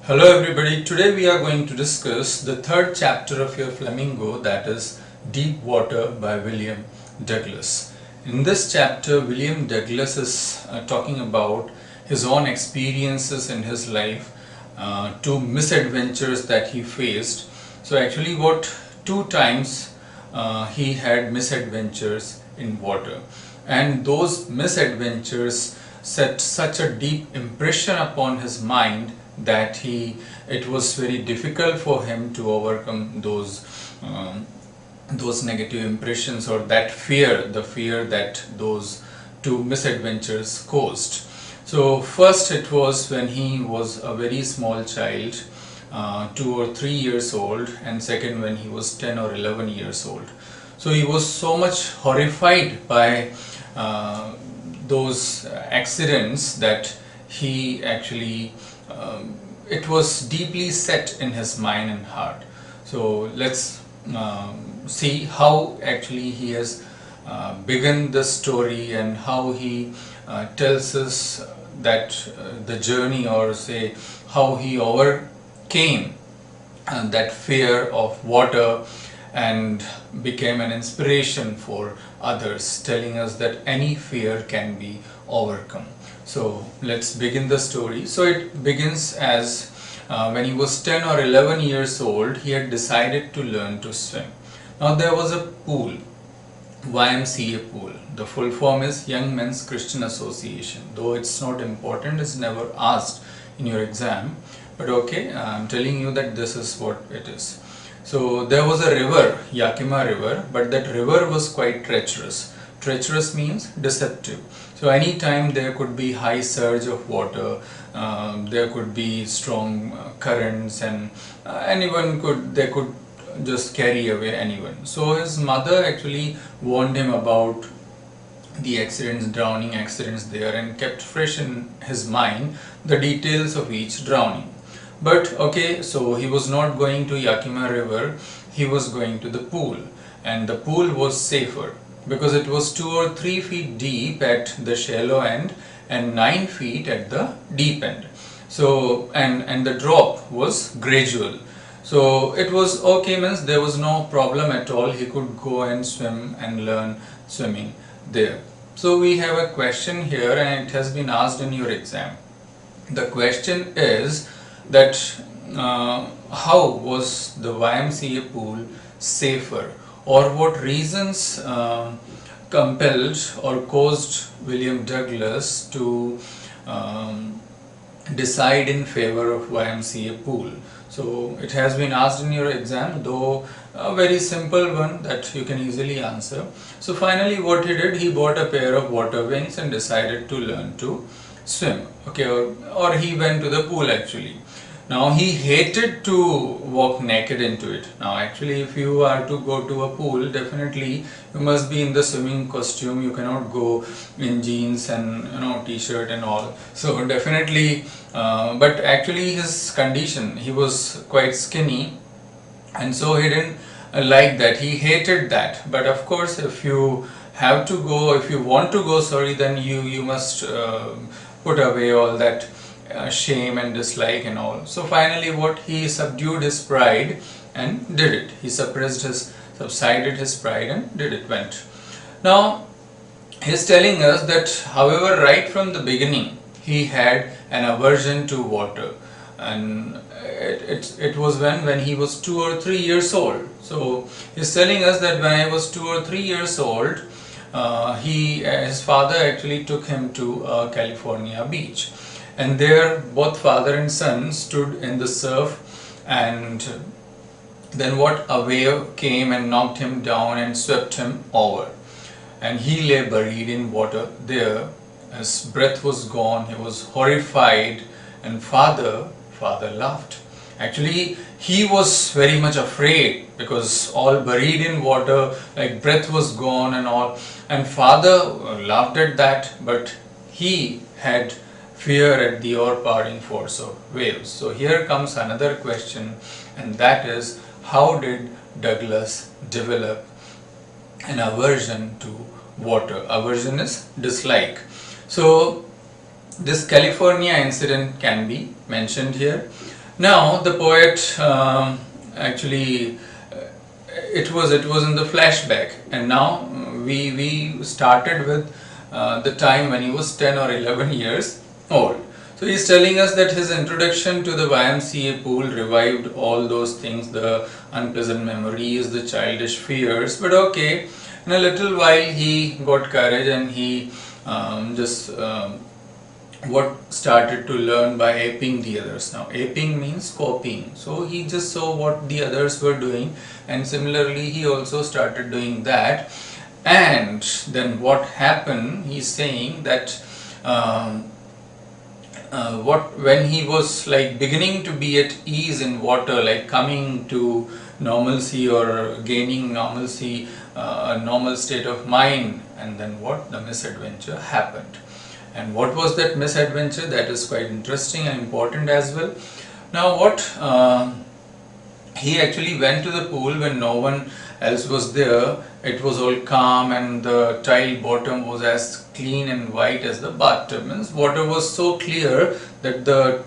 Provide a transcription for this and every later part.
Hello everybody, today we are going to discuss the third chapter of your Flamingo, that is Deep Water by William Douglas. In this chapter, William Douglas is talking about his own experiences in his life, two misadventures that he faced. So actually two times he had misadventures in water, and those misadventures set such a deep impression upon his mind that it was very difficult for him to overcome those negative impressions, or that the fear that those two misadventures caused. So first it was when he was a very small child, 2 or 3 years old, and second when he was 10 or 11 years old. So he was so much horrified by those accidents that he actually it was deeply set in his mind and heart. So let's see how actually he has begun the story, and how he tells us that the journey, or say how he overcame that fear of water and became an inspiration for others, telling us that any fear can be overcome. So let's begin the story. So it begins as when he was 10 or 11 years old, he had decided to learn to swim. Now there was a pool, YMCA pool. The full form is Young Men's Christian Association. Though it's not important, it's never asked in your exam. But okay, I'm telling you that this is what it is. So there was a river, Yakima River, but that river was quite treacherous. Treacherous means deceptive. So anytime there could be high surge of water, there could be strong currents, and they could just carry away anyone. So his mother actually warned him about the accidents, drowning accidents there, and kept fresh in his mind the details of each drowning. But okay, so he was not going to Yakima River, he was going to the pool, and the pool was safer because it was 2 or 3 feet deep at the shallow end and 9 feet at the deep end. So and the drop was gradual. So it was okay, means there was no problem at all. He could go and swim and learn swimming there. So we have a question here, and it has been asked in your exam. The question is that how was the YMCA pool safer, or what reasons compelled or caused William Douglas to decide in favor of YMCA pool. So it has been asked in your exam, though a very simple one that you can easily answer. So finally what he did, he bought a pair of water wings and decided to learn to swim. Okay, or he went to the pool actually. Now he hated to walk naked into it. Now actually if you are to go to a pool, definitely you must be in the swimming costume. You cannot go in jeans and t-shirt and all. So definitely, but actually his condition, he was quite skinny, and so he didn't like that. He hated that. But of course if you have to go, if you want to go, then you must put away all that shame and dislike and all. So finally what he subdued his pride and did it. He subsided his pride and went. Now he's telling us that however right from the beginning he had an aversion to water, and it was when he was 2 or 3 years old. So he's telling us that when I was 2 or 3 years old, his father actually took him to a California beach. And there both father and son stood in the surf, and then a wave came and knocked him down and swept him over, and he lay buried in water there. His breath was gone, he was horrified, and father laughed. Actually he was very much afraid, because all buried in water, like breath was gone and all, and father laughed at that, but he had fear at the overpowering force of waves. So here comes another question, and that is, how did Douglas develop an aversion to water? Aversion is dislike. So this California incident can be mentioned here. Now the poet actually it was in the flashback, and now we started with the time when he was 10 or 11 years old. So he's telling us that his introduction to the YMCA pool revived all those things, the unpleasant memories, the childish fears. But okay, in a little while he got courage, and he just what started to learn by aping the others. Now aping means copying, so he just saw what the others were doing, and similarly he also started doing that. And then what happened, he's saying that what when he was like beginning to be at ease in water, like coming to normalcy or gaining normalcy, a normal state of mind, and then what, the misadventure happened. And what was that misadventure? That is quite interesting and important as well. Now what, he actually went to the pool when no one else was there. It was all calm, and the tile bottom was as clean and white as the bathtub. Means water was so clear that the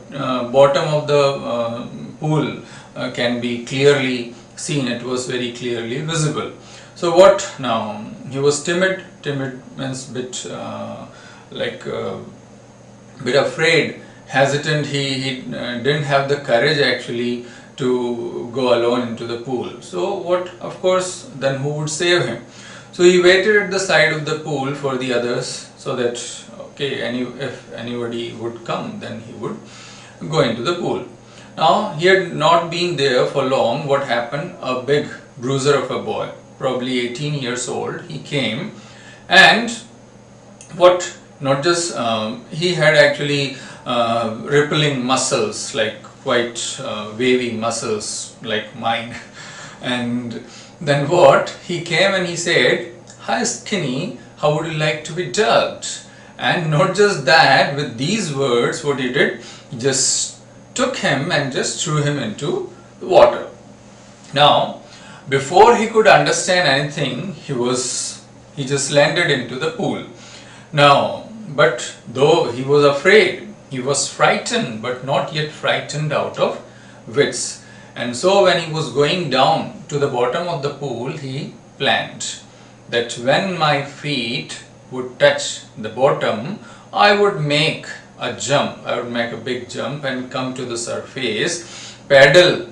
bottom of the pool can be clearly seen. It was very clearly visible. So what now? He was timid. Timid means bit like bit afraid, hesitant. He didn't have the courage actually to go alone into the pool. So what, of course, then who would save him? So he waited at the side of the pool for the others, so that okay, if anybody would come, then he would go into the pool. Now he had not been there for long. What happened? A big bruiser of a boy, probably 18 years old, he came, and what, not just he had actually rippling muscles, like quite wavy muscles like mine. And then what, he came and he said, "Hi Skinny, how would you like to be dubbed?" And not just that, with these words, what he did, he just took him and just threw him into the water. Now before he could understand anything, he just landed into the pool. Now, but though he was afraid, he was frightened, but not yet frightened out of wits. And so when he was going down to the bottom of the pool, he planned that when my feet would touch the bottom, I would make a jump. I would make a big jump and come to the surface, paddle,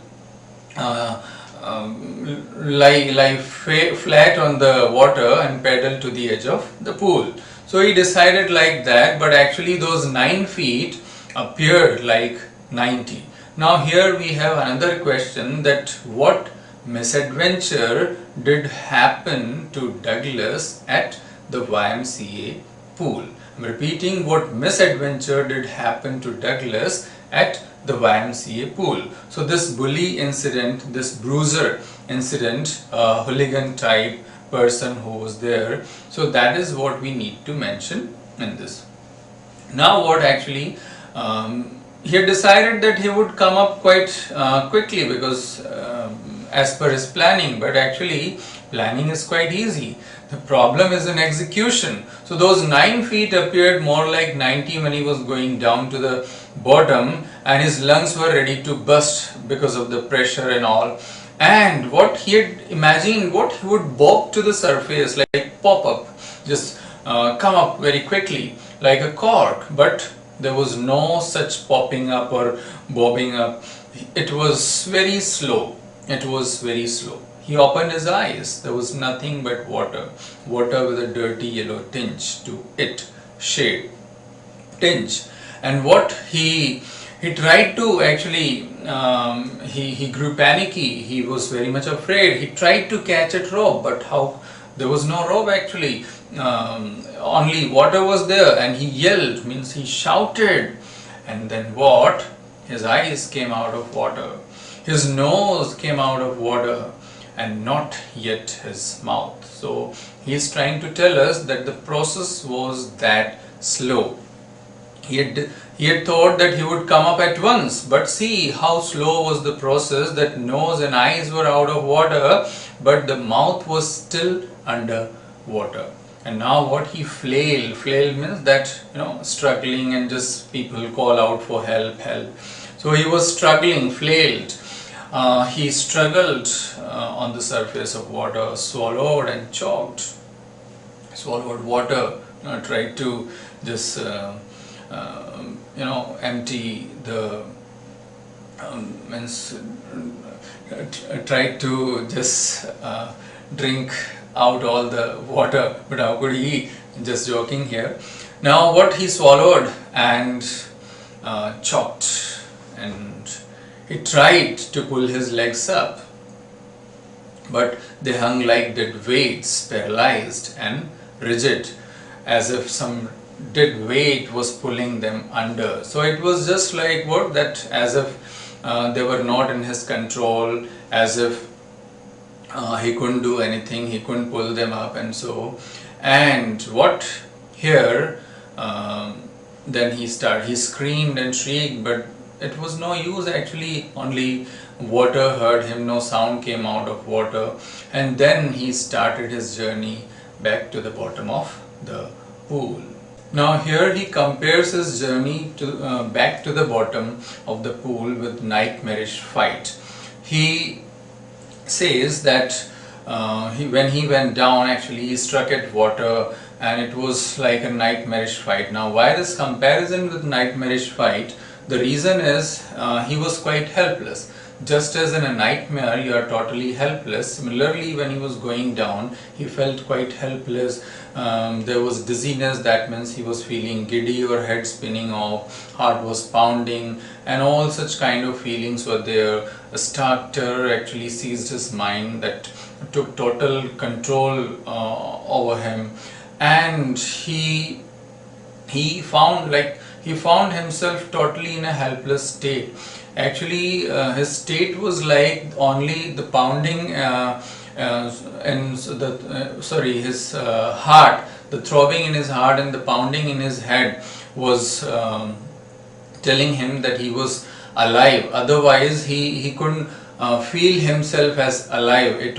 lie flat on the water and paddle to the edge of the pool. So he decided like that, but actually those 9 feet appeared like 90. Now here we have another question, that what misadventure did happen to Douglas at the YMCA pool? I'm repeating, what misadventure did happen to Douglas at the YMCA pool? So this bully incident, this bruiser incident, hooligan type person who was there, so that is what we need to mention in this. Now what actually, he had decided that he would come up quite quickly, because as per his planning, but actually planning is quite easy. The problem is in execution. So those 9 feet appeared more like 90 when he was going down to the bottom, and his lungs were ready to burst because of the pressure and all. And what he had imagined, what he would bob to the surface, like pop up, just come up very quickly like a cork. But there was no such popping up or bobbing up. It was very slow. It was very slow. He opened his eyes. There was nothing but water. Water with a dirty yellow tinge to it, shade, tinge. And what he tried to actually, he grew panicky. He was very much afraid. He tried to catch a rope, but how? There was no rope actually. Only water was there, and he yelled, means he shouted. And then what? His eyes came out of water. His nose came out of water, and not yet his mouth. So he is trying to tell us that the process was that slow. He had thought that he would come up at once, but see how slow was the process, that nose and eyes were out of water, but the mouth was still under water. And now what, he flail means that, struggling, and just people call out for help. So he was struggling, flailed. He struggled on the surface of water, swallowed and choked. Swallowed water, tried to just empty the means tried to just drink out all the water, but how could he? Just joking here. Now what he swallowed and choked, and he tried to pull his legs up, but they hung like dead weights, paralyzed and rigid, as if some dead weight was pulling them under. So it was just like what, that as if they were not in his control, as if he couldn't do anything, he couldn't pull them up, and so. And what here, then he screamed and shrieked, but it was no use actually. Only water heard him, no sound came out of water. And then he started his journey back to the bottom of the pool. Now here he compares his journey to back to the bottom of the pool with nightmarish fight. He says that when he went down, actually he struck at water, and it was like a nightmarish fight. Now why this comparison with nightmarish fight? The reason is he was quite helpless. Just as in a nightmare you are totally helpless, similarly when he was going down he felt quite helpless. There was dizziness, that means he was feeling giddy or head spinning off, heart was pounding, and all such kind of feelings were there. A stark terror actually seized his mind that took total control over him, and he found himself totally in a helpless state. Actually his state was like only the pounding his heart, the throbbing in his heart and the pounding in his head was telling him that he was alive. Otherwise he couldn't feel himself as alive. It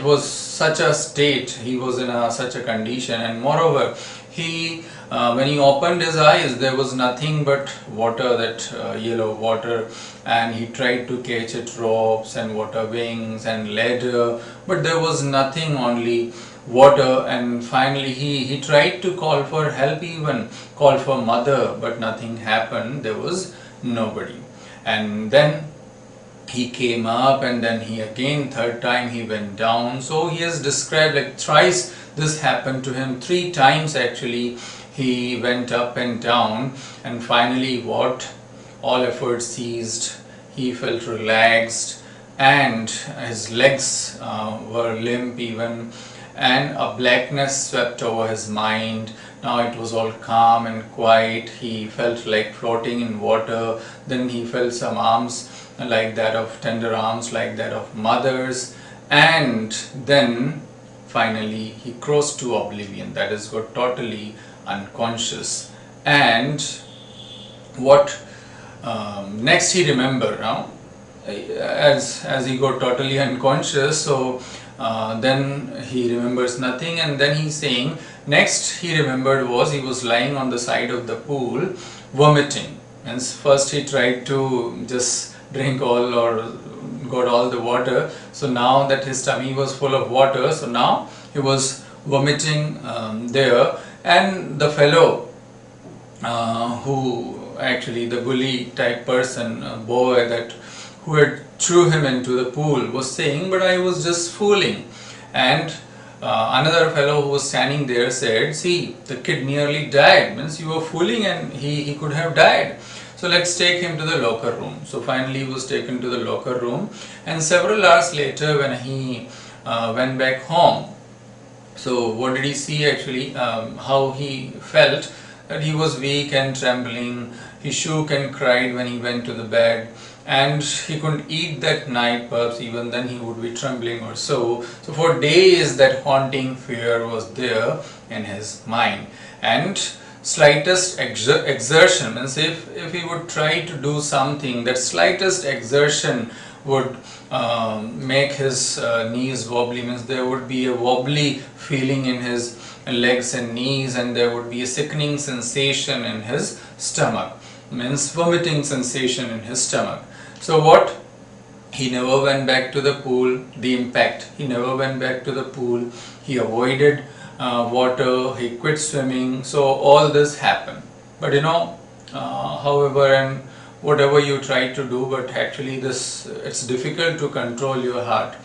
was such a state, he was in such a condition. And moreover, he when he opened his eyes, there was nothing but water, that yellow water, and he tried to catch at ropes and water wings and ladder, but there was nothing, only water. And finally he tried to call for help, even call for mother, but nothing happened. There was nobody. And then he came up, and then he again, third time he went down. So he has described like thrice this happened to him, 3 times actually he went up and down. And finally what, all effort ceased, he felt relaxed, and his legs were limp even, and a blackness swept over his mind. Now it was all calm and quiet. He felt like floating in water. Then he felt some arms like that of tender arms, like that of mothers, and then finally he crossed to oblivion, that is, got totally unconscious. And what next he remembered now, as he got totally unconscious. So then he remembers nothing, and then he's saying next he remembered was he was lying on the side of the pool vomiting. And first he tried to just drink all or got all the water, so now that his tummy was full of water, so now he was vomiting there. And the fellow who actually, the bully type person, boy that who had threw him into the pool, was saying, but I was just fooling. And another fellow who was standing there said, see, the kid nearly died, means you were fooling and he could have died. So let's take him to the locker room. So finally he was taken to the locker room, and several hours later when he went back home, so what did he see actually? How he felt, that he was weak and trembling. He shook and cried when he went to the bed, and he couldn't eat that night. Perhaps even then he would be trembling or so. So for days that haunting fear was there in his mind, and slightest exertion, means if he would try to do something, that slightest exertion would make his knees wobbly, means there would be a wobbly feeling in his legs and knees, and there would be a sickening sensation in his stomach. means vomiting sensation in his stomach. So what? He never went back to the pool. The impact, he never went back to the pool. He avoided water. He quit swimming. So all this happened. But however, and whatever you try to do, but actually it's difficult to control your heart.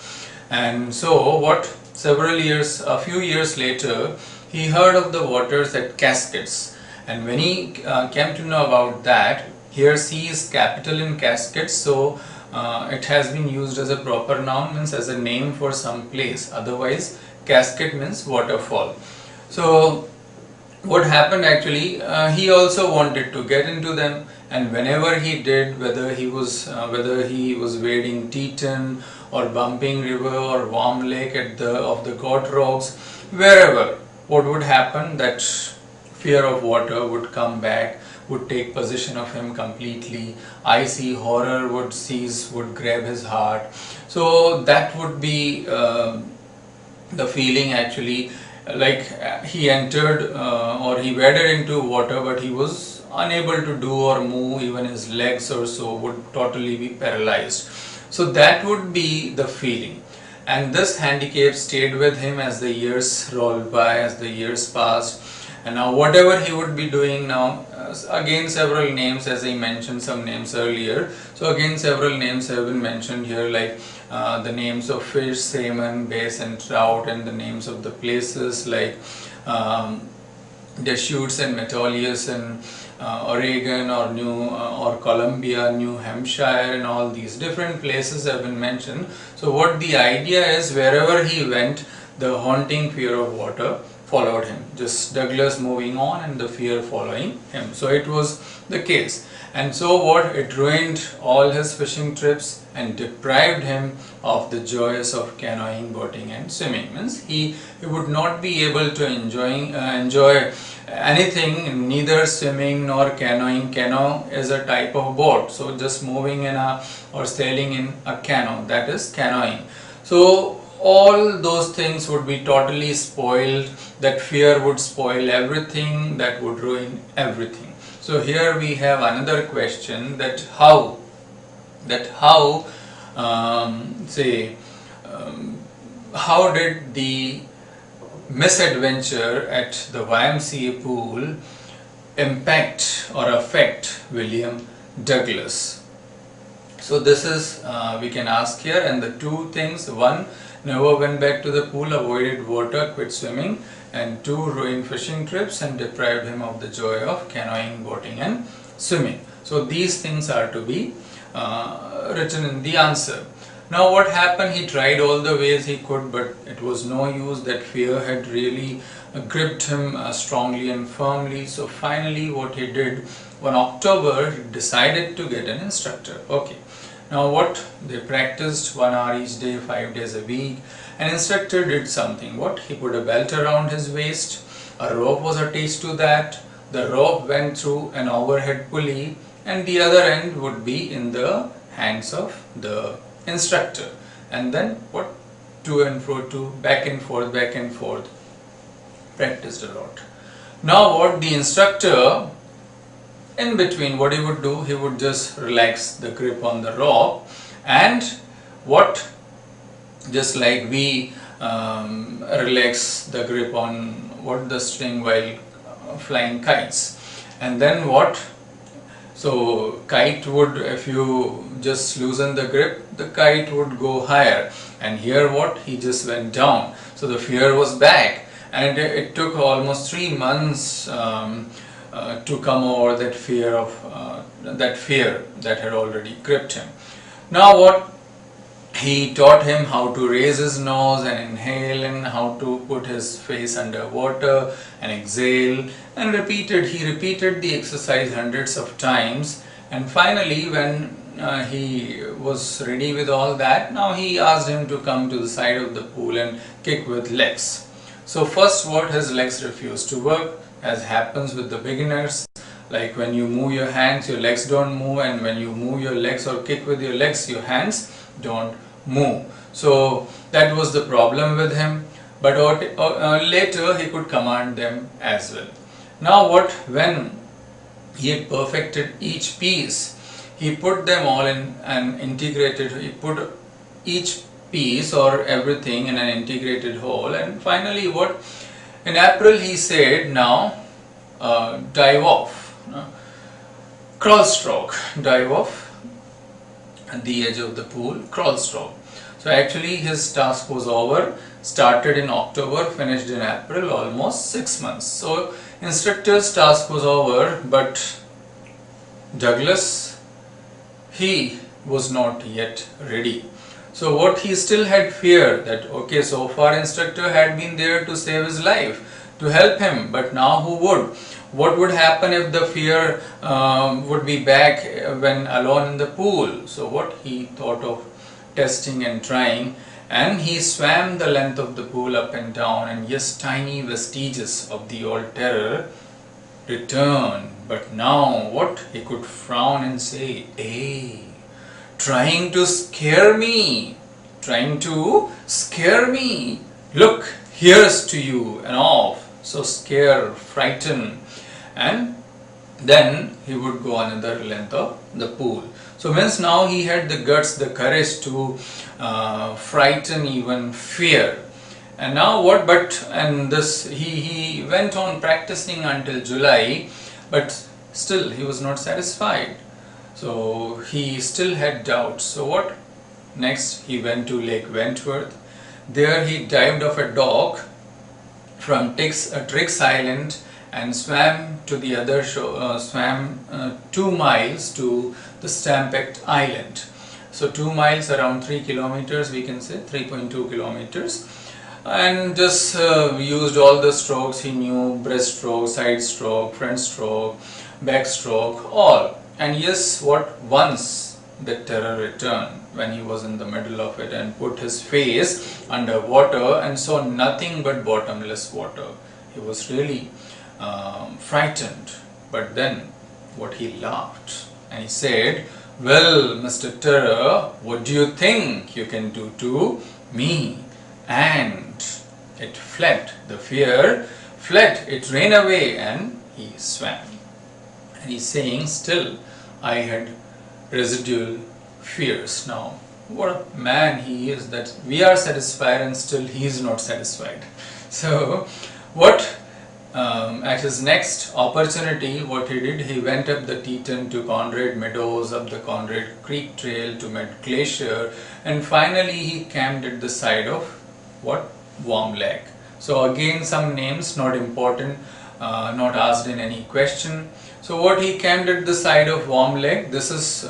And so what? A few years later, he heard of the waters at Cascades. And when he came to know about that, here C is capital in Cascades, so it has been used as a proper noun, means as a name for some place. Otherwise, cascade means waterfall. So what happened actually, he also wanted to get into them, and whenever he did, whether he was wading Teton or Bumping River or Warm Lake of the God Rocks, wherever, what would happen, that fear of water would come back, would take possession of him completely. Icy horror would grab his heart. So that would be the feeling actually, like he entered or he waded into water, but he was unable to do or move. Even his legs or so would totally be paralyzed. So that would be the feeling, and this handicap stayed with him as the years rolled by, as the years passed. And now whatever he would be doing now, again several names, as I mentioned some names earlier, so again several names have been mentioned here, like the names of fish, salmon, bass and trout, and the names of the places like Deschutes and Metolius and Oregon or Columbia, New Hampshire, and all these different places have been mentioned. So what the idea is, wherever he went, the haunting fear of water followed him, just Douglas moving on and the fear following him. So it was the case. And so what? It ruined all his fishing trips and deprived him of the joys of canoeing, boating and swimming. Means he would not be able to enjoy anything, neither swimming nor canoeing. Canoe is a type of boat, so just moving or sailing in a canoe, that is canoeing. So all those things would be totally spoiled. That fear would spoil everything, that would ruin everything. So here we have another question, that how did the misadventure at the YMCA pool impact or affect William Douglas? So this is we can ask here, and the two things: one, never went back to the pool, avoided water, quit swimming, and two, ruined fishing trips and deprived him of the joy of canoeing, boating and swimming. So these things are to be written in the answer. Now what happened? He tried all the ways he could, but it was no use. That fear had really gripped him strongly and firmly. So finally what he did, one October, he decided to get an instructor. Okay. Now what? They practiced 1 hour each day, 5 days a week. An instructor did something. What? He put a belt around his waist. A rope was attached to that. The rope went through an overhead pulley, and the other end would be in the hands of the instructor. And then what? To and fro, back and forth. Practiced a lot. Now what? The instructor, in between, what he would do, he would just relax the grip on the rope, and what? Just like we relax the grip on the string while flying kites. And then what? So kite would, if you just loosen the grip, the kite would go higher. And here what? He just went down. So the fear was back, and it took almost 3 months to come over that fear that had already gripped him. Now what? He taught him how to raise his nose and inhale, and how to put his face under water and exhale, and he repeated the exercise hundreds of times. And finally, when he was ready with all that, now he asked him to come to the side of the pool and kick with legs. So first what? His legs refused to work, as happens with the beginners. Like when you move your hands, your legs don't move, and when you move your legs or kick with your legs, your hands don't move. So that was the problem with him. But later he could command them as well. Now what? When he had perfected each piece. He put them all in an integrated, he put each piece or everything in an integrated whole, and finally what, in April he said, now dive off, crawl stroke, dive off at the edge of the pool, crawl stroke. So actually his task was over, started in October, finished in April, almost 6 months. So instructor's task was over, but Douglas, he was not yet ready. So what he still had fear that, okay, so far instructor had been there to save his life, to help him, but now who would? What would happen if the fear would be back when alone in the pool? So what he thought of testing and trying, and he swam the length of the pool up and down, and yes, tiny vestiges of the old terror returned. But now what? He could frown and say, hey, trying to scare me, look, here's to you, and off. So scare, frighten, and then he would go another length of the pool. So means now he had the guts, the courage to frighten even fear. And now what? But and this he went on practicing until July, but still he was not satisfied. So he still had doubts. So what? Next he went to Lake Wentworth. There he dived off a dock from Triggs Island and swam to the other shore, 2 miles to the Stampect Island. So 2 miles, around 3 kilometers, we can say 3.2 kilometers, and just used all the strokes he knew: breaststroke, side stroke, front stroke, backstroke, all. And yes, what, once the terror returned when he was in the middle of it and put his face under water and saw nothing but bottomless water. He was really frightened. But then what, he laughed and he said, well, Mr. Terror, what do you think you can do to me? And it fled, the fear fled, it ran away, and he swam. And he's saying, still I had residual fears. Now what a man he is, that we are satisfied and still he is not satisfied. So what, at his next opportunity, what he did, he went up the Teton to Conrad Meadows, up the Conrad Creek Trail to Mid Glacier, and finally he camped at the side of what, Warm Lake. So again some names, not important, not asked in any question. So what, he camped at the side of Warm Lake. This is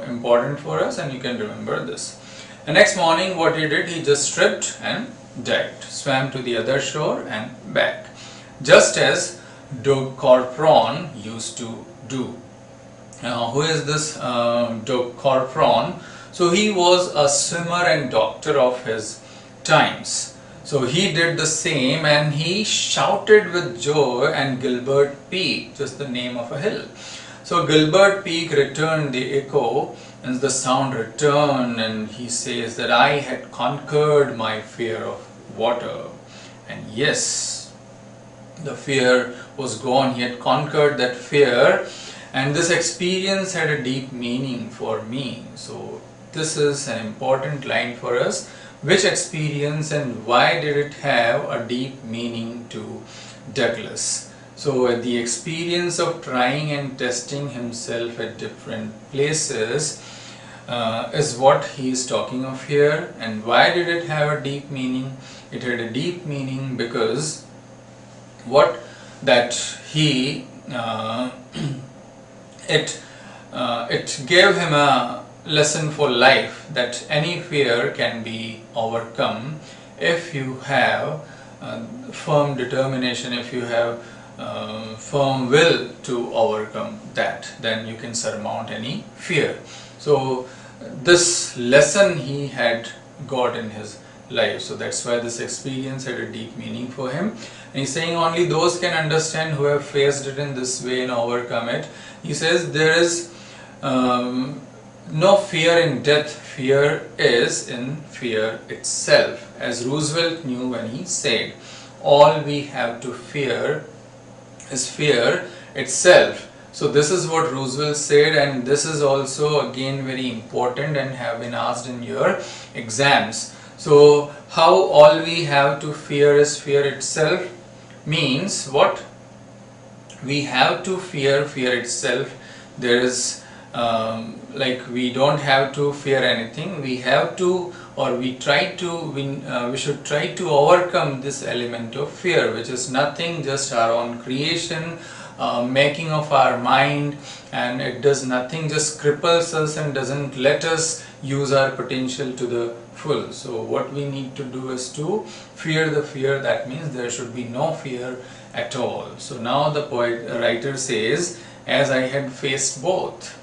important for us, and you can remember this. The next morning what he did, he just stripped and dived, swam to the other shore and back, just as Doug Corpron used to do. Who is this Doug Corpron? So he was a swimmer and doctor of his times. So he did the same, and he shouted with joy, and Gilbert Peak, just the name of a hill. So Gilbert Peak returned the echo, and the sound returned, and he says that I had conquered my fear of water. And yes, the fear was gone. He had conquered that fear, and this experience had a deep meaning for me. So this is an important line for us. Which experience and why did it have a deep meaning to Douglas? So the experience of trying and testing himself at different places is what he is talking of here. And why did it have a deep meaning? It had a deep meaning because what, that he it gave him a lesson for life, that any fear can be overcome if you have firm determination, if you have firm will to overcome that, then you can surmount any fear. So this lesson he had got in his life, so that's why this experience had a deep meaning for him. And he's saying only those can understand who have faced it in this way and overcome it. He says there is no fear in death, fear is in fear itself, as Roosevelt knew when he said, all we have to fear is fear itself. So this is what Roosevelt said, and this is also again very important and have been asked in your exams. So how all we have to fear is fear itself means what? We have to fear itself. There is like we don't have to fear anything. We have to, or we try to, we should try to overcome this element of fear, which is nothing, just our own creation, making of our mind, and it does nothing, just cripples us and doesn't let us use our potential to the full. So what we need to do is to fear the fear. That means there should be no fear at all. So now the writer says, as I had faced both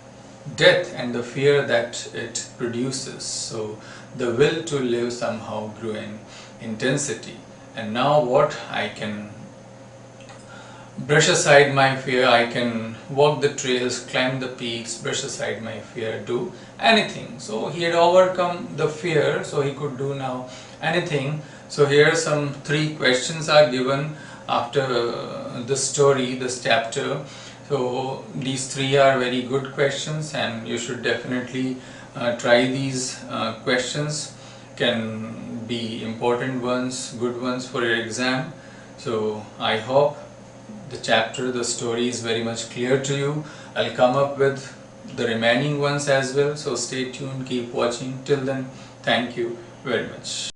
death and the fear that it produces, so the will to live somehow grew in intensity. And now what? I can brush aside my fear, I can walk the trails, climb the peaks, brush aside my fear, do anything. So he had overcome the fear, so he could do now anything. So here some 3 questions are given after this story, this chapter. So these 3 are very good questions, and you should definitely try these questions. Can be important ones, good ones for your exam. So I hope the chapter, the story is very much clear to you. I'll come up with the remaining ones as well. So stay tuned, keep watching. Till then, thank you very much.